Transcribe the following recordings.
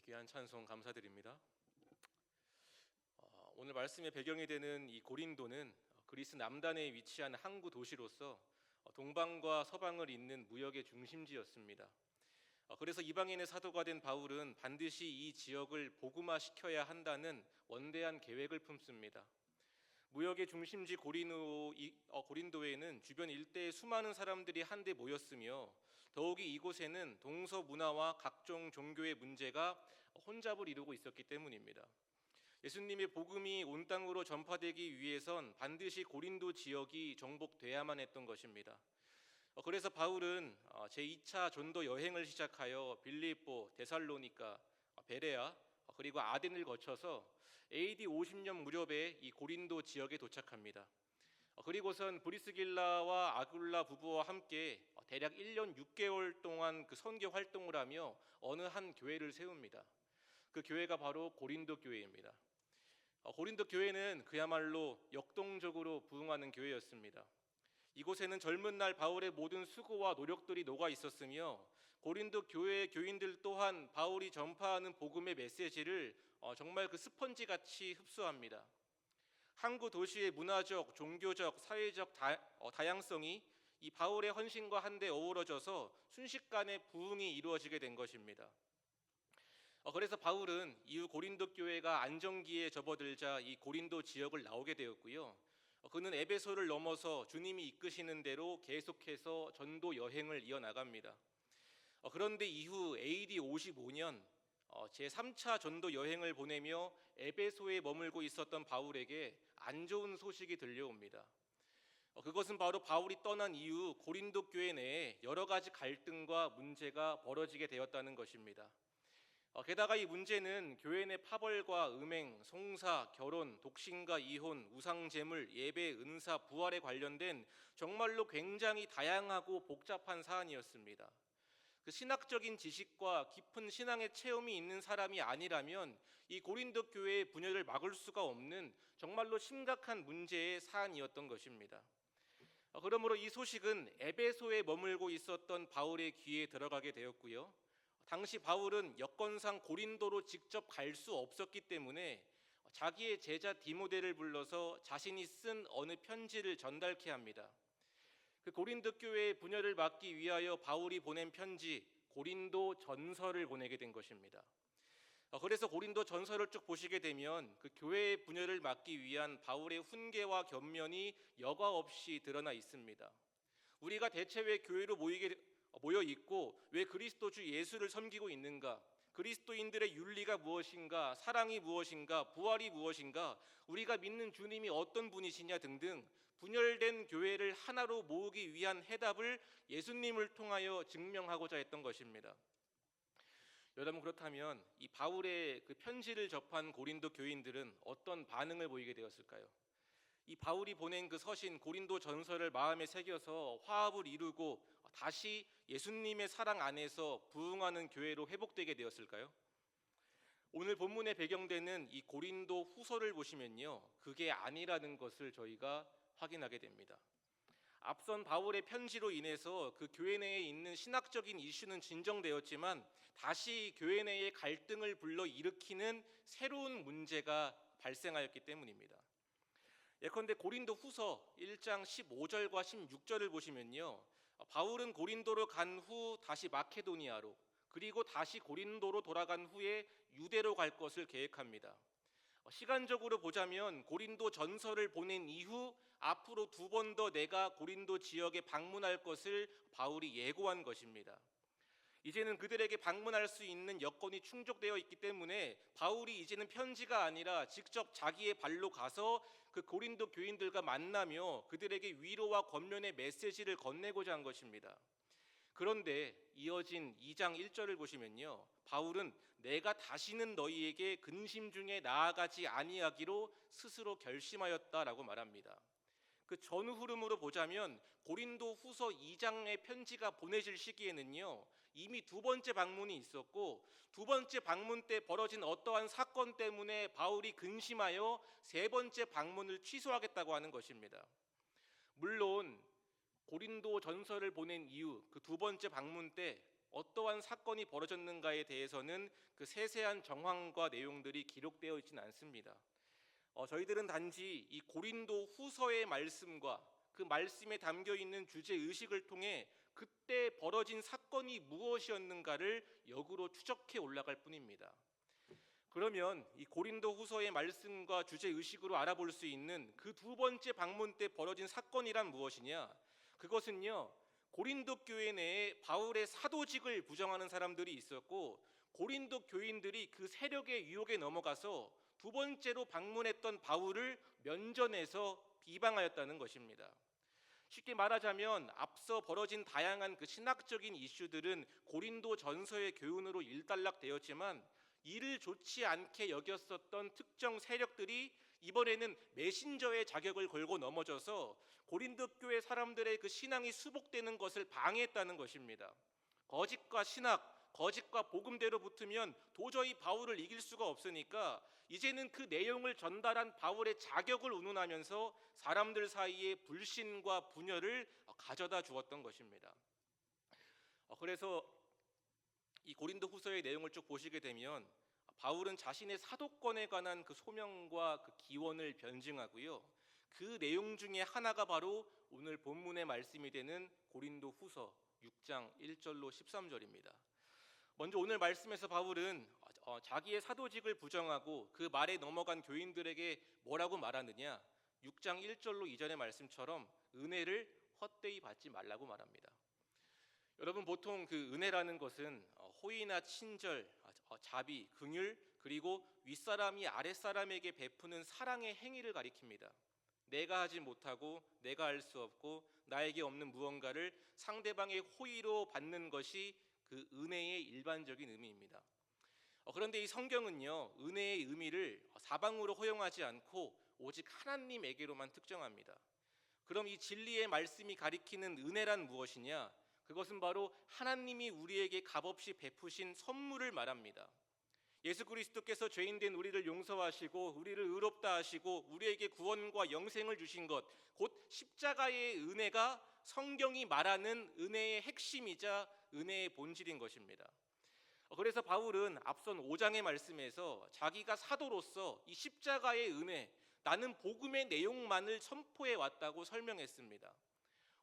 귀한 찬송 감사드립니다. 오늘 말씀의 배경이 되는 이 고린도는 그리스 남단에 위치한 항구 도시로서 동방과 서방을 잇는 무역의 중심지였습니다. 그래서 이방인의 사도가 된 바울은 반드시 이 지역을 복음화시켜야 한다는 원대한 계획을 품습니다. 무역의 중심지 고린도에는 주변 일대의 수많은 사람들이 한데 모였으며 더욱이 이곳에는 동서 문화와 각종 종교의 문제가 혼잡을 이루고 있었기 때문입니다. 예수님의 복음이 온 땅으로 전파되기 위해선 반드시 고린도 지역이 정복돼야만 했던 것입니다. 그래서 바울은 제2차 전도 여행을 시작하여 빌립보, 데살로니가, 베레아 그리고 아덴을 거쳐서 AD 50년 무렵에 이 고린도 지역에 도착합니다. 그리고선 브리스길라와 아굴라 부부와 함께 대략 1년 6개월 동안 그 선교 활동을 하며 어느 한 교회를 세웁니다. 그 교회가 바로 고린도 교회입니다. 고린도 교회는 그야말로 역동적으로 부흥하는 교회였습니다. 이곳에는 젊은 날 바울의 모든 수고와 노력들이 녹아 있었으며 고린도 교회의 교인들 또한 바울이 전파하는 복음의 메시지를 정말 그 스펀지같이 흡수합니다. 항구 도시의 문화적, 종교적, 사회적 다양성이 이 바울의 헌신과 한데 어우러져서 순식간에 부흥이 이루어지게 된 것입니다. 그래서 바울은 이후 고린도 교회가 안정기에 접어들자 이 고린도 지역을 나오게 되었고요. 그는 에베소를 넘어서 주님이 이끄시는 대로 계속해서 전도 여행을 이어나갑니다. 그런데 이후 AD 55년 제3차 전도 여행을 보내며 에베소에 머물고 있었던 바울에게 안 좋은 소식이 들려옵니다. 그것은 바로 바울이 떠난 이후 고린도 교회 내에 여러 가지 갈등과 문제가 벌어지게 되었다는 것입니다. 게다가 이 문제는 교회 내 파벌과 음행, 송사, 결혼, 독신과 이혼, 우상제물, 예배, 은사, 부활에 관련된 정말로 굉장히 다양하고 복잡한 사안이었습니다. 그 신학적인 지식과 깊은 신앙의 체험이 있는 사람이 아니라면 이 고린도 교회의 분열을 막을 수가 없는 정말로 심각한 문제의 사안이었던 것입니다. 그러므로 이 소식은 에베소에 머물고 있었던 바울의 귀에 들어가게 되었고요. 당시 바울은 여건상 고린도로 직접 갈 수 없었기 때문에 자기의 제자 디모데를 불러서 자신이 쓴 어느 편지를 전달케 합니다. 그 고린도 교회의 분열을 막기 위하여 바울이 보낸 편지 고린도 전서를 보내게 된 것입니다. 그래서 고린도 전서를 쭉 보시게 되면 그 교회의 분열을 막기 위한 바울의 훈계와 견면이 여과 없이 드러나 있습니다. 우리가 대체 왜 교회로 모여 있고 왜 그리스도 주 예수를 섬기고 있는가? 그리스도인들의 윤리가 무엇인가? 사랑이 무엇인가? 부활이 무엇인가? 우리가 믿는 주님이 어떤 분이시냐 등등 분열된 교회를 하나로 모으기 위한 해답을 예수님을 통하여 증명하고자 했던 것입니다. 여러분, 그렇다면 이 바울의 그 편지를 접한 고린도 교인들은 어떤 반응을 보이게 되었을까요? 이 바울이 보낸 그 서신 고린도 전서를 마음에 새겨서 화합을 이루고 다시 예수님의 사랑 안에서 부흥하는 교회로 회복되게 되었을까요? 오늘 본문의 배경되는 이 고린도 후서를 보시면요, 그게 아니라는 것을 저희가 확인하게 됩니다. 앞선 바울의 편지로 인해서 그 교회 내에 있는 신학적인 이슈는 진정되었지만 다시 교회 내의 갈등을 불러일으키는 새로운 문제가 발생하였기 때문입니다. 예컨대 고린도 후서 1장 15절과 16절을 보시면요, 바울은 고린도로 간 후 다시 마케도니아로 그리고 다시 고린도로 돌아간 후에 유대로 갈 것을 계획합니다. 시간적으로 보자면 고린도 전서를 보낸 이후 앞으로 2번 더 내가 고린도 지역에 방문할 것을 바울이 예고한 것입니다. 이제는 그들에게 방문할 수 있는 여건이 충족되어 있기 때문에 바울이 이제는 편지가 아니라 직접 자기의 발로 가서 그 고린도 교인들과 만나며 그들에게 위로와 권면의 메시지를 건네고자 한 것입니다. 그런데 이어진 2장 1절을 보시면요, 바울은 내가 다시는 너희에게 근심 중에 나아가지 아니하기로 스스로 결심하였다라고 말합니다. 그 전후 흐름으로 보자면 고린도 후서 2장의 편지가 보내질 시기에는요, 이미 2번째 방문이 있었고 2번째 방문 때 벌어진 어떠한 사건 때문에 바울이 근심하여 3번째 방문을 취소하겠다고 하는 것입니다. 물론 고린도 전서를 보낸 이후 그 2번째 방문 때 어떠한 어떠한 사건이 벌어졌는가에 대해서는 그 세세한 정황과 내용들이 기록되어 있지는 않습니다. 저희들은 단지 이 고린도 후서의 말씀과 그 말씀에 담겨 있는 주제 의식을 통해 그때 벌어진 사건이 무엇이었는가를 역으로 추적해 올라갈 뿐입니다. 그러면 이 고린도 후서의 말씀과 주제 의식으로 알아볼 수 있는 그 두 번째 방문 때 벌어진 사건이란 무엇이냐? 그것은요, 고린도 교회 내에 바울의 사도직을 부정하는 사람들이 있었고, 고린도 교인들이 그 세력의 유혹에 넘어가서 두 번째로 방문했던 바울을 면전에서 비방하였다는 것입니다. 쉽게 말하자면 앞서 벌어진 다양한 그 신학적인 이슈들은 고린도 전서의 교훈으로 일단락되었지만, 이를 좋지 않게 여겼었던 특정 세력들이 이번에는 메신저의 자격을 걸고 넘어져서 고린도 교회 사람들의 그 신앙이 수복되는 것을 방해했다는 것입니다. 거짓과 신학, 거짓과 복음대로 붙으면 도저히 바울을 이길 수가 없으니까 이제는 그 내용을 전달한 바울의 자격을 운운하면서 사람들 사이에 불신과 분열을 가져다 주었던 것입니다. 그래서 이 고린도 후서의 내용을 쭉 보시게 되면 바울은 자신의 사도권에 관한 그 소명과 그 기원을 변증하고요, 그 내용 중에 하나가 바로 오늘 본문의 말씀이 되는 고린도 후서 6장 1절로 13절입니다. 먼저 오늘 말씀에서 바울은 자기의 사도직을 부정하고 그 말에 넘어간 교인들에게 뭐라고 말하느냐, 6장 1절로 2절의 말씀처럼 은혜를 헛되이 받지 말라고 말합니다. 여러분, 보통 그 은혜라는 것은 호의나 친절, 자비, 긍휼, 그리고 윗사람이 아랫사람에게 베푸는 사랑의 행위를 가리킵니다. 내가 하지 못하고 내가 할 수 없고 나에게 없는 무언가를 상대방의 호의로 받는 것이 그 은혜의 일반적인 의미입니다. 그런데 이 성경은요, 은혜의 의미를 사방으로 허용하지 않고 오직 하나님에게로만 특정합니다. 그럼 이 진리의 말씀이 가리키는 은혜란 무엇이냐? 그것은 바로 하나님이 우리에게 값없이 베푸신 선물을 말합니다. 예수 그리스도께서 죄인된 우리를 용서하시고 우리를 의롭다 하시고 우리에게 구원과 영생을 주신 것, 곧 십자가의 은혜가 성경이 말하는 은혜의 핵심이자 은혜의 본질인 것입니다. 그래서 바울은 앞선 5장의 말씀에서 자기가 사도로서 이 십자가의 은혜, 나는 복음의 내용만을 선포해 왔다고 설명했습니다.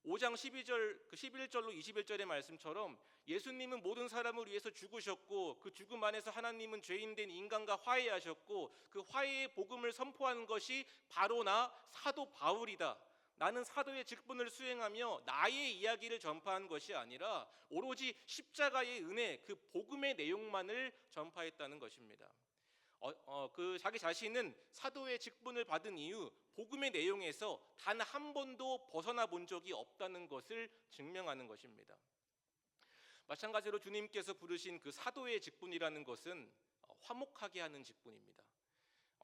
5장 11절로 21절의 말씀처럼 예수님은 모든 사람을 위해서 죽으셨고 그 죽음 안에서 하나님은 죄인된 인간과 화해하셨고 그 화해의 복음을 선포하는 것이 바로 나 사도 바울이다. 나는 사도의 직분을 수행하며 나의 이야기를 전파한 것이 아니라 오로지 십자가의 은혜, 그 복음의 내용만을 전파했다는 것입니다. 그 자기 자신은 사도의 직분을 받은 이후 복음의 내용에서 단 한 번도 벗어나 본 적이 없다는 것을 증명하는 것입니다. 마찬가지로 주님께서 부르신 그 사도의 직분이라는 것은 화목하게 하는 직분입니다.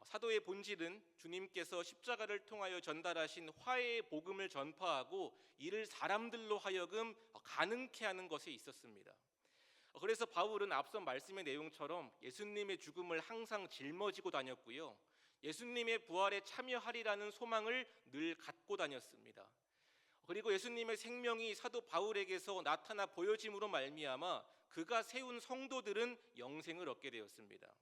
사도의 본질은 주님께서 십자가를 통하여 전달하신 화해의 복음을 전파하고 이를 사람들로 하여금 가능케 하는 것에 있었습니다. 그래서 바울은 앞선 말씀의 내용처럼 예수님의 죽음을 항상 짊어지고 다녔고요, 예수님의 부활에 참여하리라는 소망을 늘 갖고 다녔습니다. 그리고 예수님의 생명이 사도 바울에게서 나타나 보여짐으로 말미암아 그가 세운 성도들은 영생을 얻게 되었습니다.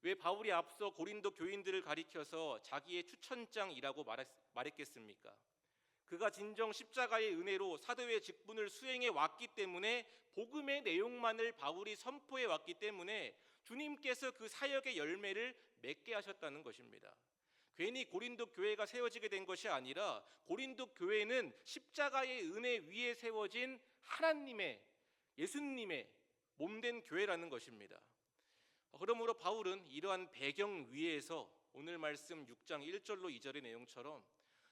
왜 바울이 앞서 고린도 교인들을 가리켜서 자기의 추천장이라고 말했겠습니까? 그가 진정 십자가의 은혜로 사도의 직분을 수행해 왔기 때문에, 복음의 내용만을 바울이 선포해 왔기 때문에 주님께서 그 사역의 열매를 맺게 하셨다는 것입니다. 괜히 고린도 교회가 세워지게 된 것이 아니라 고린도 교회는 십자가의 은혜 위에 세워진 하나님의, 예수님의 몸된 교회라는 것입니다. 그러므로 바울은 이러한 배경 위에서 오늘 말씀 6장 1절로 2절의 내용처럼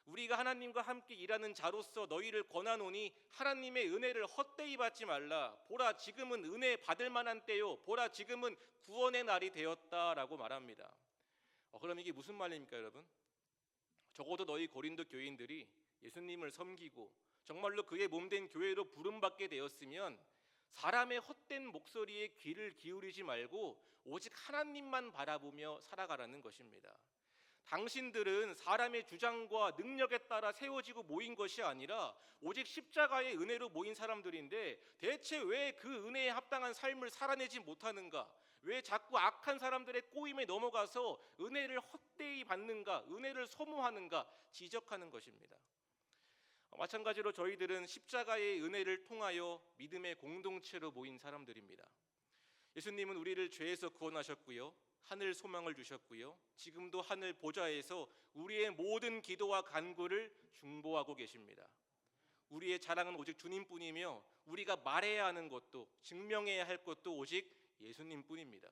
우리가 하나님과 함께 일하는 자로서 너희를 권하노니 하나님의 은혜를 헛되이 받지 말라. 보라, 지금은 은혜 받을 만한 때요, 보라, 지금은 구원의 날이 되었다라고 말합니다. 그럼 이게 무슨 말입니까, 여러분? 적어도 너희 고린도 교인들이 예수님을 섬기고 정말로 그의 몸된 교회로 부름받게 되었으면 사람의 헛된 목소리에 귀를 기울이지 말고 오직 하나님만 바라보며 살아가라는 것입니다. 당신들은 사람의 주장과 능력에 따라 세워지고 모인 것이 아니라 오직 십자가의 은혜로 모인 사람들인데 대체 왜 그 은혜에 합당한 삶을 살아내지 못하는가? 왜 자꾸 악한 사람들의 꼬임에 넘어가서 은혜를 헛되이 받는가? 은혜를 소모하는가? 지적하는 것입니다. 마찬가지로 저희들은 십자가의 은혜를 통하여 믿음의 공동체로 모인 사람들입니다. 예수님은 우리를 죄에서 구원하셨고요, 하늘 소망을 주셨고요, 지금도 하늘 보좌에서 우리의 모든 기도와 간구를 중보하고 계십니다. 우리의 자랑은 오직 주님뿐이며 우리가 말해야 하는 것도 증명해야 할 것도 오직 예수님뿐입니다.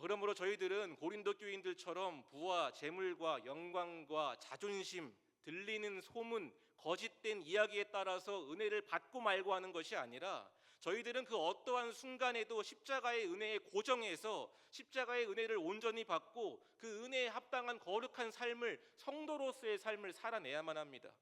그러므로 저희들은 고린도 교인들처럼 부와 재물과 영광과 자존심, 들리는 소문, 거짓된 이야기에 따라서 은혜를 받고 말고 하는 것이 아니라 저희들은 그 어떠한 순간에도 십자가의 은혜에 고정해서 십자가의 은혜를 온전히 받고 그 은혜에 합당한 거룩한 삶을, 성도로서의 삶을 살아내야만 합니다.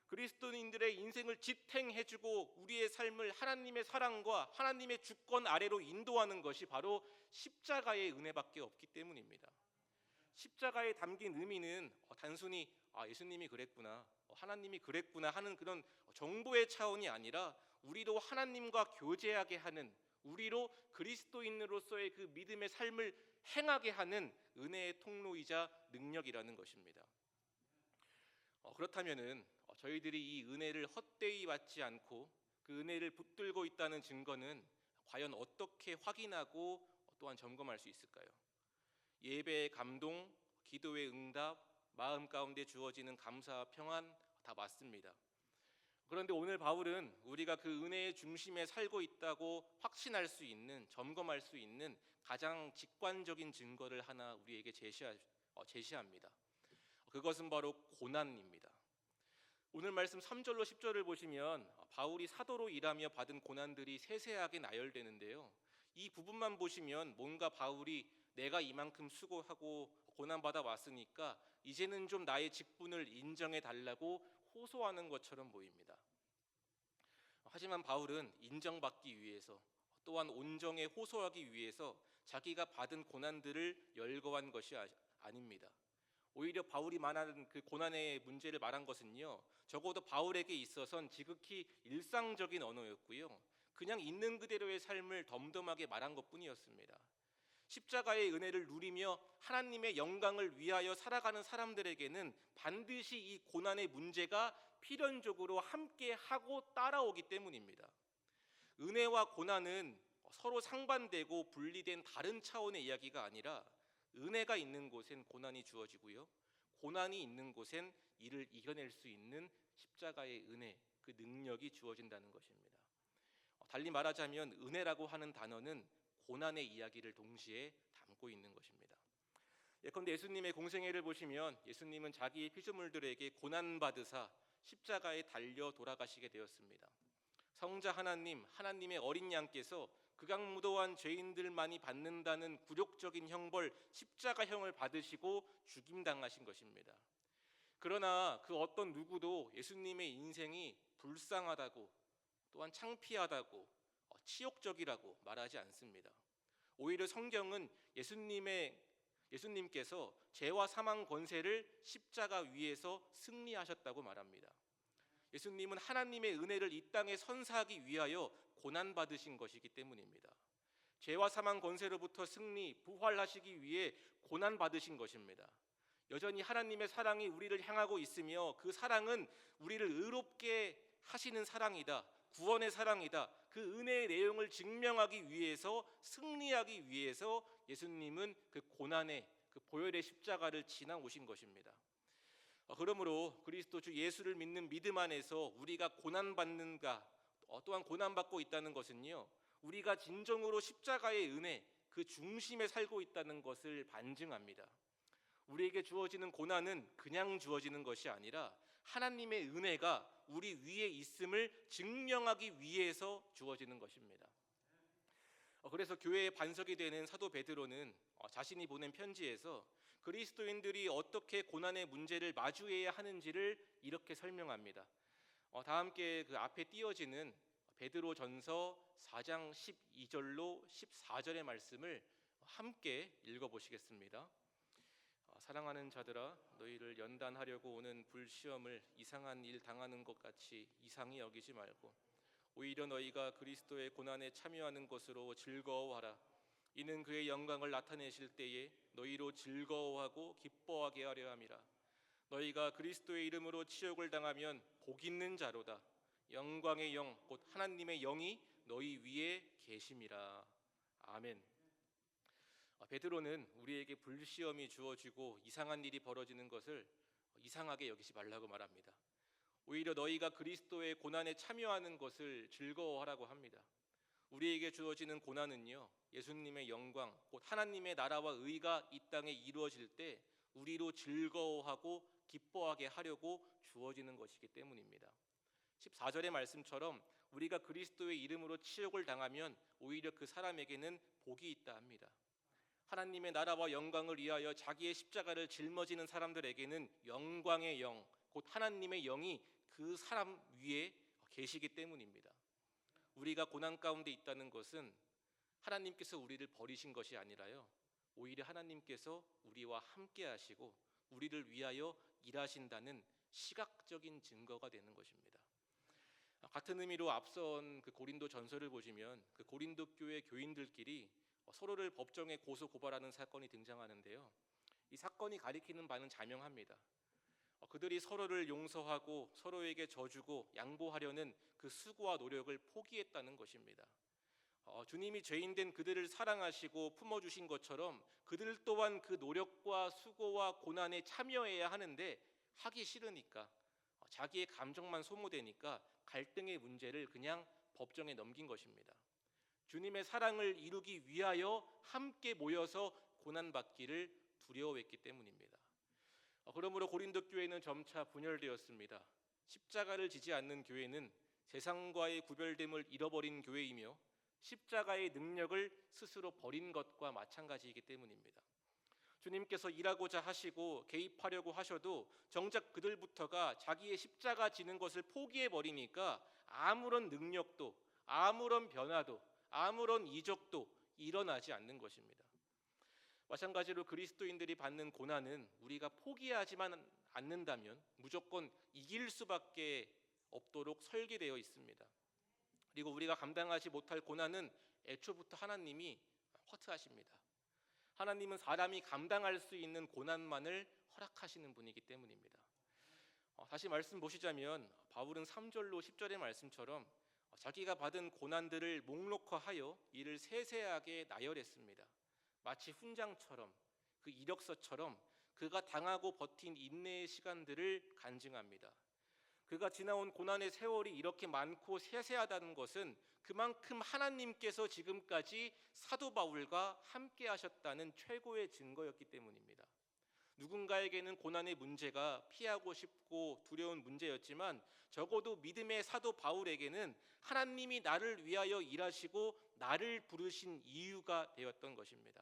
그리스도인들의 인생을 지탱해주고 우리의 삶을 하나님의 사랑과 하나님의 주권 아래로 인도하는 것이 바로 십자가의 은혜밖에 없기 때문입니다. 십자가에 담긴 의미는 단순히 예수님이 그랬구나, 하나님이 그랬구나 하는 그런 정보의 차원이 아니라 우리도 하나님과 교제하게 하는, 우리로 그리스도인으로서의 그 믿음의 삶을 행하게 하는 은혜의 통로이자 능력이라는 것입니다. 그렇다면은 저희들이 이 은혜를 헛되이 받지 않고 그 은혜를 붙들고 있다는 증거는 과연 어떻게 확인하고 또한 점검할 수 있을까요? 예배의 감동, 기도의 응답, 마음 가운데 주어지는 감사와 평안 다 맞습니다. 그런데 오늘 바울은 우리가 그 은혜의 중심에 살고 있다고 확신할 수 있는, 점검할 수 있는 가장 직관적인 증거를 하나 우리에게 제시합니다. 그것은 바로 고난입니다. 오늘 말씀 3절로 10절을 보시면 바울이 사도로 일하며 받은 고난들이 세세하게 나열되는데요, 이 부분만 보시면 뭔가 바울이 내가 이만큼 수고하고 고난받아 왔으니까 이제는 좀 나의 직분을 인정해 달라고 호소하는 것처럼 보입니다. 하지만 바울은 인정받기 위해서, 또한 온정에 호소하기 위해서 자기가 받은 고난들을 열거한 것이 아닙니다. 오히려 바울이 말하는 그 고난의 문제를 말한 것은요, 적어도 바울에게 있어서는 지극히 일상적인 언어였고요, 그냥 있는 그대로의 삶을 덤덤하게 말한 것뿐이었습니다. 십자가의 은혜를 누리며 하나님의 영광을 위하여 살아가는 사람들에게는 반드시 이 고난의 문제가 필연적으로 함께 하고 따라오기 때문입니다. 은혜와 고난은 서로 상반되고 분리된 다른 차원의 이야기가 아니라 은혜가 있는 곳엔 고난이 주어지고요, 고난이 있는 곳엔 이를 이겨낼 수 있는 십자가의 은혜, 그 능력이 주어진다는 것입니다. 달리 말하자면 은혜라고 하는 단어는 고난의 이야기를 동시에 담고 있는 것입니다. 예컨대 예수님의 공생애를 보시면 예수님은 자기의 피조물들에게 고난받으사 십자가에 달려 돌아가시게 되었습니다. 성자 하나님, 하나님의 어린 양께서 극악무도한 죄인들만이 받는다는 굴욕적인 형벌, 십자가형을 받으시고 죽임당하신 것입니다. 그러나 그 어떤 누구도 예수님의 인생이 불쌍하다고, 또한 창피하다고, 치욕적이라고 말하지 않습니다. 오히려 성경은 예수님께서 죄와 사망 권세를 십자가 위에서 승리하셨다고 말합니다. 예수님은 하나님의 은혜를 이 땅에 선사하기 위하여 고난받으신 것이기 때문입니다. 죄와 사망 권세로부터 승리, 부활하시기 위해 고난받으신 것입니다. 여전히 하나님의 사랑이 우리를 향하고 있으며 그 사랑은 우리를 의롭게 하시는 사랑이다, 구원의 사랑이다, 그 은혜의 내용을 증명하기 위해서, 승리하기 위해서 예수님은 그 고난의, 그 보혈의 십자가를 지나 오신 것입니다. 그러므로 그리스도 주 예수를 믿는 믿음 안에서 우리가 고난받는가, 또한 고난받고 있다는 것은요, 우리가 진정으로 십자가의 은혜, 그 중심에 살고 있다는 것을 반증합니다. 우리에게 주어지는 고난은 그냥 주어지는 것이 아니라 하나님의 은혜가 우리 위에 있음을 증명하기 위해서 주어지는 것입니다. 그래서 교회의 반석이 되는 사도 베드로는 자신이 보낸 편지에서 그리스도인들이 어떻게 고난의 문제를 마주해야 하는지를 이렇게 설명합니다. 다 함께 그 앞에 띄어지는 베드로전서 4장 12절로 14절의 말씀을 함께 읽어보시겠습니다. 사랑하는 자들아, 너희를 연단하려고 오는 불시험을 이상한 일 당하는 것 같이 이상히 여기지 말고 오히려 너희가 그리스도의 고난에 참여하는 것으로 즐거워하라. 이는 그의 영광을 나타내실 때에 너희로 즐거워하고 기뻐하게 하려 함이라. 너희가 그리스도의 이름으로 치욕을 당하면 복 있는 자로다. 영광의 영 곧 하나님의 영이 너희 위에 계심이라. 아멘. 베드로는 우리에게 불시험이 주어지고 이상한 일이 벌어지는 것을 이상하게 여기지 말라고 말합니다. 오히려 너희가 그리스도의 고난에 참여하는 것을 즐거워하라고 합니다. 우리에게 주어지는 고난은요, 예수님의 영광 곧 하나님의 나라와 의가 이 땅에 이루어질 때 우리로 즐거워하고 기뻐하게 하려고 주어지는 것이기 때문입니다. 14절의 말씀처럼 우리가 그리스도의 이름으로 치욕을 당하면 오히려 그 사람에게는 복이 있다 합니다. 하나님의 나라와 영광을 위하여 자기의 십자가를 짊어지는 사람들에게는 영광의 영, 곧 하나님의 영이 그 사람 위에 계시기 때문입니다. 우리가 고난 가운데 있다는 것은 하나님께서 우리를 버리신 것이 아니라요, 오히려 하나님께서 우리와 함께 하시고 우리를 위하여 일하신다는 시각적인 증거가 되는 것입니다. 같은 의미로 앞선 그 고린도 전설을 보시면 그 고린도 교회 교인들끼리 서로를 법정에 고소 고발하는 사건이 등장하는데요, 이 사건이 가리키는 바는 자명합니다. 그들이 서로를 용서하고 서로에게 져주고 양보하려는 그 수고와 노력을 포기했다는 것입니다. 주님이 죄인된 그들을 사랑하시고 품어주신 것처럼 그들 또한 그 노력과 수고와 고난에 참여해야 하는데 하기 싫으니까, 자기의 감정만 소모되니까 갈등의 문제를 그냥 법정에 넘긴 것입니다. 주님의 사랑을 이루기 위하여 함께 모여서 고난받기를 두려워했기 때문입니다. 그러므로 고린도 교회는 점차 분열되었습니다. 십자가를 지지 않는 교회는 세상과의 구별됨을 잃어버린 교회이며 십자가의 능력을 스스로 버린 것과 마찬가지이기 때문입니다. 주님께서 일하고자 하시고 개입하려고 하셔도 정작 그들부터가 자기의 십자가 지는 것을 포기해버리니까 아무런 능력도 아무런 변화도 아무런 이적도 일어나지 않는 것입니다. 마찬가지로 그리스도인들이 받는 고난은 우리가 포기하지만 않는다면 무조건 이길 수밖에 없도록 설계되어 있습니다. 그리고 우리가 감당하지 못할 고난은 애초부터 하나님이 허투하십니다. 하나님은 사람이 감당할 수 있는 고난만을 허락하시는 분이기 때문입니다. 다시 말씀 보시자면 바울은 3절로 10절의 말씀처럼 자기가 받은 고난들을 목록화하여 이를 세세하게 나열했습니다. 마치 훈장처럼, 그 이력서처럼 그가 당하고 버틴 인내의 시간들을 간증합니다. 그가 지나온 고난의 세월이 이렇게 많고 세세하다는 것은 그만큼 하나님께서 지금까지 사도 바울과 함께 하셨다는 최고의 증거였기 때문입니다. 누군가에게는 고난의 문제가 피하고 싶고 두려운 문제였지만 적어도 믿음의 사도 바울에게는 하나님이 나를 위하여 일하시고 나를 부르신 이유가 되었던 것입니다.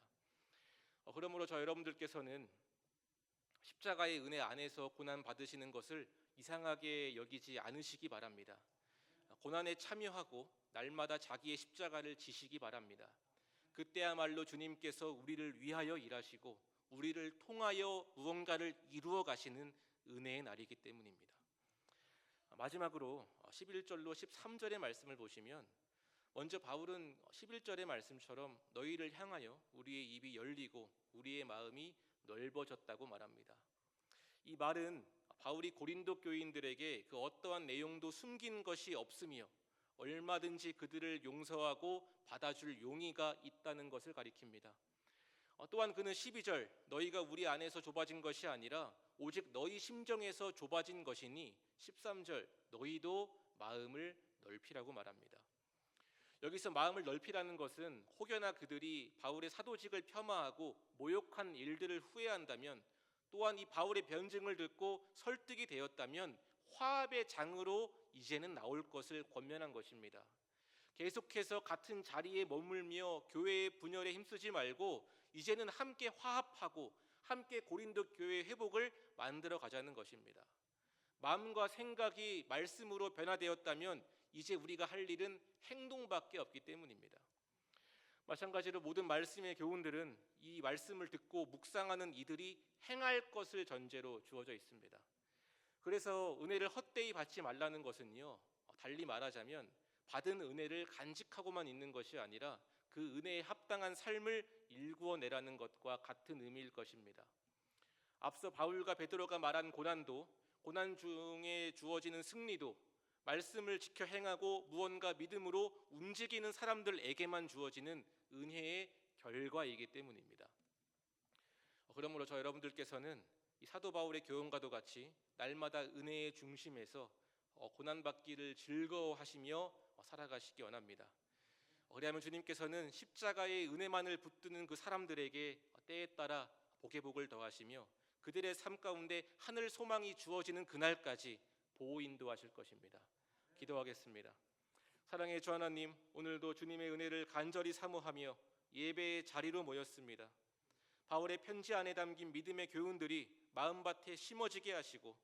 그러므로 저 여러분들께서는 십자가의 은혜 안에서 고난 받으시는 것을 이상하게 여기지 않으시기 바랍니다. 고난에 참여하고 날마다 자기의 십자가를 지시기 바랍니다. 그때야말로 주님께서 우리를 위하여 일하시고 우리를 통하여 무언가를 이루어 가시는 은혜의 날이기 때문입니다. 마지막으로 11절로 13절의 말씀을 보시면 먼저 바울은 11절의 말씀처럼 너희를 향하여 우리의 입이 열리고 우리의 마음이 넓어졌다고 말합니다. 이 말은 바울이 고린도 교인들에게 그 어떠한 내용도 숨긴 것이 없으며 얼마든지 그들을 용서하고 받아줄 용의가 있다는 것을 가리킵니다. 또한 그는 12절 너희가 우리 안에서 좁아진 것이 아니라 오직 너희 심정에서 좁아진 것이니 13절 너희도 마음을 넓히라고 말합니다. 여기서 마음을 넓히라는 것은 혹여나 그들이 바울의 사도직을 폄하하고 모욕한 일들을 후회한다면, 또한 이 바울의 변증을 듣고 설득이 되었다면 화합의 장으로 이제는 나올 것을 권면한 것입니다. 계속해서 같은 자리에 머물며 교회의 분열에 힘쓰지 말고 이제는 함께 화합하고 함께 고린도 교회의 회복을 만들어 가자는 것입니다. 마음과 생각이 말씀으로 변화되었다면 이제 우리가 할 일은 행동밖에 없기 때문입니다. 마찬가지로 모든 말씀의 교훈들은 이 말씀을 듣고 묵상하는 이들이 행할 것을 전제로 주어져 있습니다. 그래서 은혜를 헛되이 받지 말라는 것은요, 달리 말하자면 받은 은혜를 간직하고만 있는 것이 아니라 그 은혜에 합당한 삶을 일구어내라는 것과 같은 의미일 것입니다. 앞서 바울과 베드로가 말한 고난도, 고난 중에 주어지는 승리도 말씀을 지켜 행하고 무언가 믿음으로 움직이는 사람들에게만 주어지는 은혜의 결과이기 때문입니다. 그러므로 저 여러분들께서는 이 사도 바울의 교훈과도 같이 날마다 은혜의 중심에서 고난받기를 즐거워하시며 살아가시기 원합니다. 그리하면 주님께서는 십자가의 은혜만을 붙드는 그 사람들에게 때에 따라 복의 복을 더하시며 그들의 삶 가운데 하늘 소망이 주어지는 그날까지 보호 인도하실 것입니다. 기도하겠습니다. 사랑의 주 하나님, 오늘도 주님의 은혜를 간절히 사모하며 예배의 자리로 모였습니다. 바울의 편지 안에 담긴 믿음의 교훈들이 마음밭에 심어지게 하시고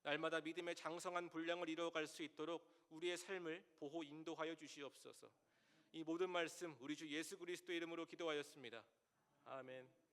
날마다 믿음의 장성한 분량을 이루어갈 수 있도록 우리의 삶을 보호 인도하여 주시옵소서. 이 모든 말씀 우리 주 예수 그리스도의 이름으로 기도하였습니다. 아멘.